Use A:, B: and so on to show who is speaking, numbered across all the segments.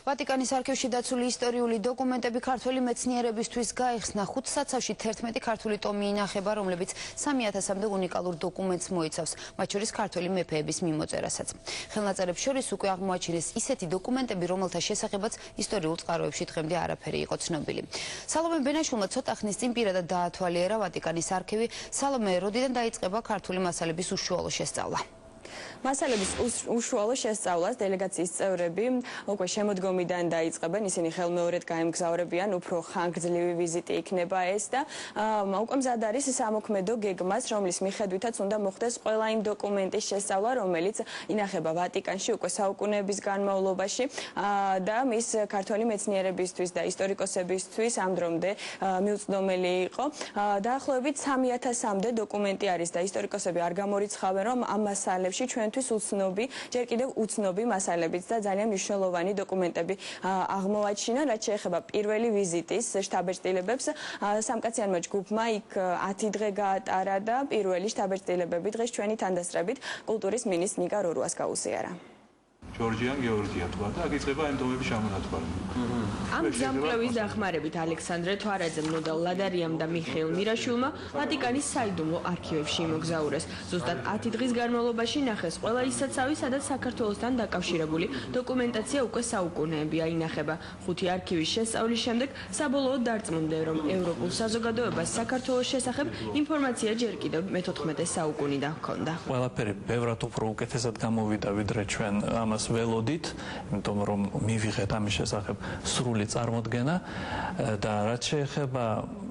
A: ვატიკანის არქივში დაცული ისტორიული დოკუმენტები ქართველი მეცნიერებისთვის გაიხსნა. 5 საცავში 11 ქართული ტომი ინახება, რომლებიც 3000-მდე უნიკალურ დოკუმენტს მოიცავს, მათ შორის ქართველი მეფეების მიმოწერასაც. ხელნაწერებს შორის უკვე აღმოაჩინეს ისეთი დოკუმენტები, რომელთა შესახებაც ისტორიულ წყაროებში დღემდე არაფერი იყო ცნობილი. სალომე ბენაშვილმა ცოტა ხნის წინ პირადად დაათვალიერა ვატიკანის არქივი. სალომე, როდიდან დაიწყება ქართული მასალების უშუალო შესწავლა?
B: მასალების უშუალო შესწავლას დელეგაციის წევრები უკვე შემოდგომიდან დაიწყებენ. ისინი ხელმეორედ გაემგზავრებიან, უფრო ხანგრძლივი ვიზიტი იქნება ეს და უკვე მზად არის სამოქმედო გეგმას, რომლის მიხედვითაც უნდა მოხდეს ყველა იმ დოკუმენტის შესწავლა, რომელიც ინახება ვატიკანში უკვე საუკუნეების განმავლობაში და მის ქართველი მეცნიერებისთვის და ისტორიკოსებისთვის ამ დრომდე მიუწვდომელი იყო. დაახლოებით 3000-მდე დოკუმენტი არის და ისტორიკოსები არ გამორიცხავენ, რომ ამ მასალებში ჩვენთვის უცნობი, ჯერ კიდევ უცნობი მასალებიც და ძალიან მნიშვნელოვანი დოკუმენტები აღმოაჩინა, რაც შეეხება პირველი ვიზიტის შტაბ-ეჭდილებებს. სამკაციანმა ჯგუფმა იქ 10 დღე გაატარა და პირველი შტაბ-ეჭდილებები დღეს ჩვენი თანდასწრებით კულტურის მინისტრ ნიკა რორუას გაუზიარა.
C: ჯორჯიან გეორგია თქვა და აქ იწყება ამ ტომების შემონათვალი.
B: ამ გზამკვლევის დახმარებით ალექსანდრე თვარაძემ, ნოდა ლადარიამ და მიხეილ მირაშვილმა ვატიკანის საიდუმლო არქივებში იმოგზაურეს. ზუსტად 10 დღის განმავლობაში ნახეს ყველა ის საცავი, სადაც საქართველოსთან დაკავშირებული დოკუმენტაცია უკვე საუკუნეებია ინახება. 5 არქივის შესწავლის შემდეგ საბოლოოდ დარწმუნდნენ, რომ ევროპულ საზოგადოებას საქართველოს შესახებ ინფორმაცია ჯერ კიდევ მე-14 საუკუნიდან ჰქონდა.
D: ყველაფერი ბევრად უფრო უკეთესად გამოვიდა, ვიდრე ჩვენ ამას ველოდით, იმიტომ რომ მივიღეთ ამის შესახებ სრული წარმოდგენა და რაც შეეხება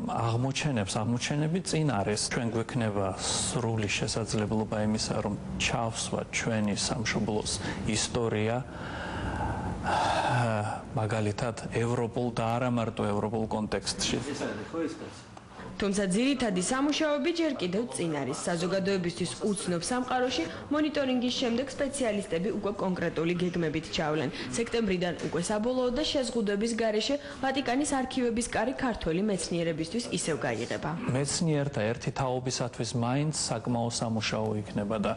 D: აღმოჩენები წინ არის. ჩვენ გვექნება სრული შესაძლებლობა იმისა, რომ ჩავსვათ ჩვენი სამშობლოს ისტორია მაგალითად ევროპულ და არა მარტო ევროპულ კონტექსტში.
B: თუმცა ძირითადი სამუშაოები ჯერ კიდევ წინ არის. საზოგადოებისთვის უცნობ სამყაროში მონიტორინგის შემდეგ სპეციალისტები უკვე კონკრეტული გეგმებით ჩავლენ. სექტემბრიდან უკვე საბოლოოდ და შეზღუდვების გარეშე ვატიკანის არქივების კარი ქართველი მეცნიერებისთვის ისევ გაიღება.
D: მეცნიერთა ერთი თაობისათვის მაინც საკმაო სამუშაო იქნება და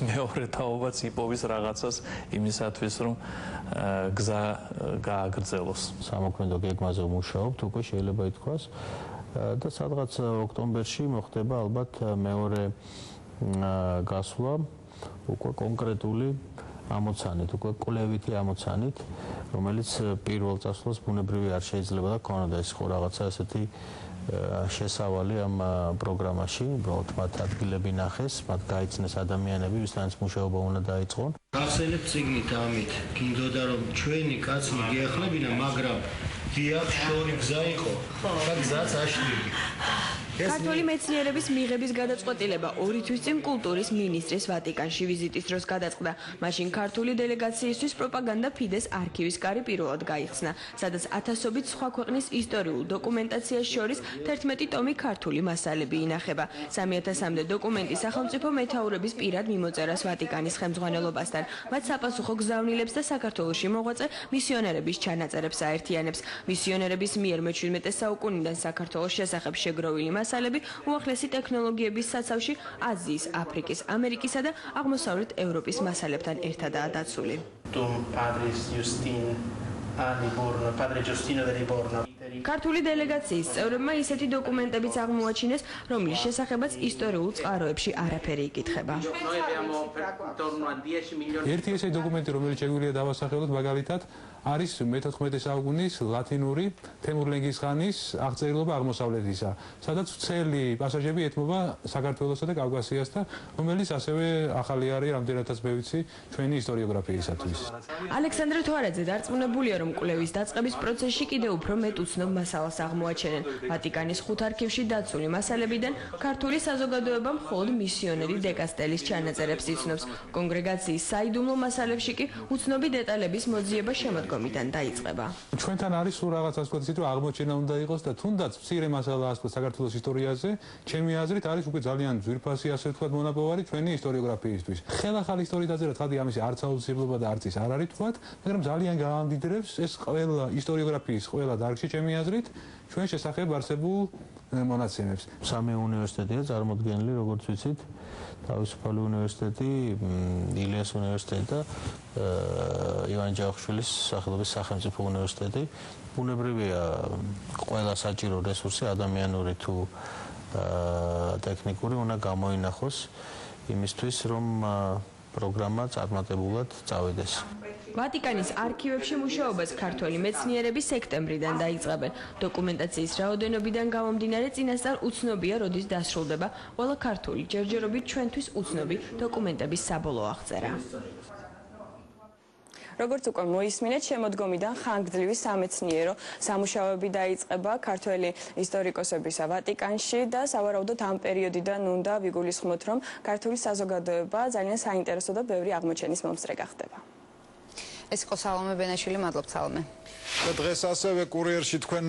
D: მეორე თაობაც იპოვის რაღაცას იმისათვის, რომ გზა გააგრძელოს.
E: სამოქმედო გეგმაზე ვმუშაობთ, უკვე შეიძლება ითქვას. და სადღაც ოქტომბერში მოხდება ალბათ მეორე გასვლა უკვე კონკრეტული ამოცანით, უკვე კვლევითი ამოცანით, რომელიც პირველ წასვლას ბუნებრივი არ შეიძლება და ქონოდა ეს ხო რაღაცა ესეთი შესავალი ამ პროგრამაში, უბრალოდ მათ ადგილები ნახეს, მათ გაიცნეს ადამიანები, ვისთანაც მუშაობა უნდა დაიწყონ.
F: გახსენებთ წიგნით ამით, გინდოდა რომ ჩვენი კაცნი გიახლებინა, მაგრამ დიახ, შორი გზა იყო და გზაც აშლილი.
B: ქართული მეცნიერების მიღების გადაწყვეტილება 2 თვის წინ კულტურის მინისტრის ვატიკანში ვიზიტის დროს გადაწყდა. მაშინ ქართული დელეგაციისთვის პროპაგანდა ფიდეს არქივის კარი პირველად გაიხსნა, სადაც ათასობით სხვა ქვეყნის ისტორიულ დოკუმენტაციას შორის 11 ტომი ქართული მასალები ინახება. 3000-მდე დოკუმენტი სახელმწიფო მეთაურების პირად მიმოწერას ვატიკანის ხელმძღვანელობასთან. მათ საპასუხო გზავნილებს და საქართველოში მოღვაწე მისიონერების ჩანაწერებს აერთიანებს. მისიონერების მიერ მე-17 საუკუნიდან საქართველოს შესახებ შეგროვილი მასალები უახლესი ტექნოლოგიების საცავში აზიის, აფრიკის, ამერიკისა და აღმოსავლეთ ევროპის მასალებთან ერთადაა დაცული. ქართული დელეგაციის წევრებმა ისეთი დოკუმენტებიც აღმოაჩინეს, რომლის შესახებაც ისტორიულ წყაროებში არაფერი იკითხება.
C: ერთი ესეთი დოკუმენტი, რომელიც შეგვიძლია დავასახელოთ, მაგალითად არის მე-14 საუკუნის ლათინური თემურლენგის ხანის აღწერილობა აღმოსავლეთისა, სადაც ვრცელი პასაჟები ეთმობა საქართველოსა და კავკასიას და რომელიც ასევე ახალი არის რამდენადაც მე ვიცი ჩვენი ისტორიოგრაფიისათვის.
B: ალექსანდრე თვარაძე დარწმუნებულია, რომ კვლევის დაწყების პროცესში კიდევ უფრო მეტ უცნობ მასალას აღმოაჩენენ. ვატიკანის 5 არქივში დაცული მასალებიდან ქართული საზოგადოება მხოლოდ მისიონერი დეკასტელის ჩანაწერებს იცნობს. კონგრეგაციის საიდუმლო მასალებში კი უცნობი დეტალების მოძიება შემოდგომიდან დაიწყება.
C: ჩვენთან არის სულ რაღაცას ვთქვათ ისეთ, რომ აღმოჩენა უნდა იყოს და თუნდაც მცირე მასალაა ვთქვათ საქართველოს ისტორიაზე, ჩემი აზრით არის უკვე ძალიან ძვირფასი ასე ვთქვათ მონაპოვარი ჩვენი ისტორიოგრაფიისთვის. ხელახალი ისტორიაზე რა თქმა ამისი არც აუცილებლობა და არც ის არ არის ვთქვათ, მაგრამ ძალიან გაამდიდრებს ეს ყველა ისტორიოგრაფიის ყველა დარგში ჩემი აზრით ჩვენ შესახებ არსებულ მონაცემებს.
E: სამი უნივერსიტეტია წარმოდგენილი, როგორც ვიცით, თავისუფალი უნივერსიტეტი, ილიას უნივერსიტეტი და ივან ჯავახიშვილის სახელობის სახელმწიფო უნივერსიტეტი. ბუნებრივია, ყველა საჭირო რესურსი ადამიანური თუ ტექნიკური უნდა გამოინახოს იმისთვის, რომ პროგრამა წარმატებულად წავიდეს.
B: ვატიკანის არქივებში მუშაობას ქართველი მეცნიერები სექტემბრიდან დაიწყებენ. დოკუმენტაციის რაოდენობიდან გამომდინარე წინასწარ უცნობია, როდის დასრულდება ყველა ქართული ჯერჯერობით ჩვენთვის უცნობი დოკუმენტების საბოლოო აღწერა. როგორც უკვე მოისმინეთ, შემოდგომიდან ხანგრძლივი სამეცნიერო სამუშაოები დაიწყება ქართველი ისტორიკოსებისა ვატიკანში და სავარაუდოდ ამ პერიოდიდან უნდა ვიგულისხმოთ, რომ ქართული საზოგადოება ძალიან საინტერესო და ბევრი აღმოჩენის მომსწრე გახდება.
A: ეს იყო სალომე ბენაშვილი, მადლობთ სალომე.
G: და დღეს ასევე კურიერში თქვენ